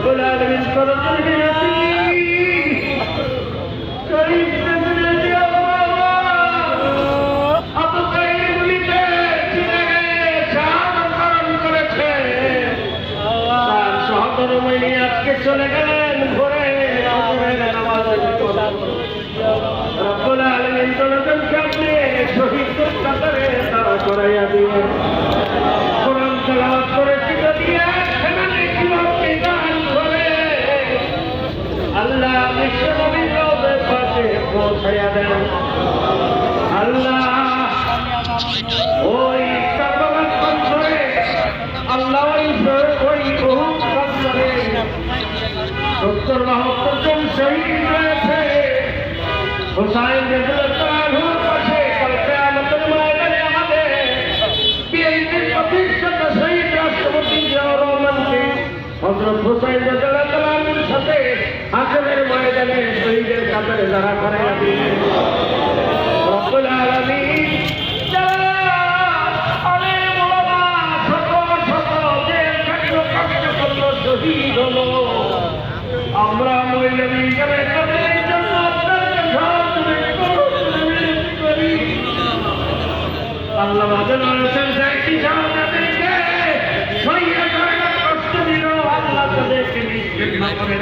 রব্বুল আলামিন করতেন শহীদ আজকে চলে গেলেন ঘরে রব্বুল আলামিন জনগণকে আপনি শহীদের কাতারে তারা করাইয়া দিয়ে কোরআন তেলাওয়াত করে টিকা দিয়ে সেখানে কিভাবে গান করে আল্লাহ বিশ্ব নবীর রওজার পাশে পৌঁছাইয়া দেন। আল্লাহ ওই কারবালার প্রান্তরে আল্লাহ ওই বহু প্রান্তরে 70-72 জন শহীদ রয়েছে। হুসাইন রাদিয়াল্লাহু পাশে কাল কিয়ামতের ময়দানে আমাদের বিএনপির প্রতিষ্ঠিত শহীদ রাষ্ট্রপতি জিয়াউর রহমানকে হযরত হুসাইন রাদিয়াল্লাহুর সাথে হাসরের ময়দানে শহীদের কাতারে যারা করাইয়া দিলেন রব্বুল আলামিন শহীদ হলো আমরা মৌলভী হিসেবে তাদের জন্য আল্লাহ মাঝে কষ্ট দিল আল্লাহ তাদেরকে নিশ্চিন্ন করে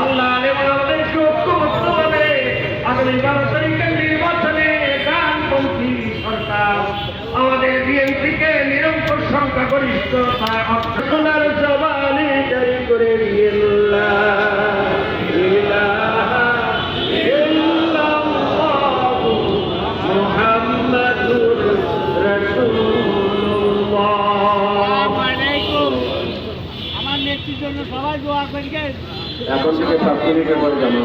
আল্লাহ আমাদেরকে ঐক্যবদ্ধ হবে আগামী 12 তারিখের নির্বাচনে ডানপন্থী সরকার আমাদের বিএনপিকে নিরঙ্কুশ সংখ্যাগরিষ্ঠতায় অর্থনার জবানে জারি করে আমার নেত্রীর জন্য সবাই দোয়া করবেন। এখন থেকে 7 মিনিটের পরে জানা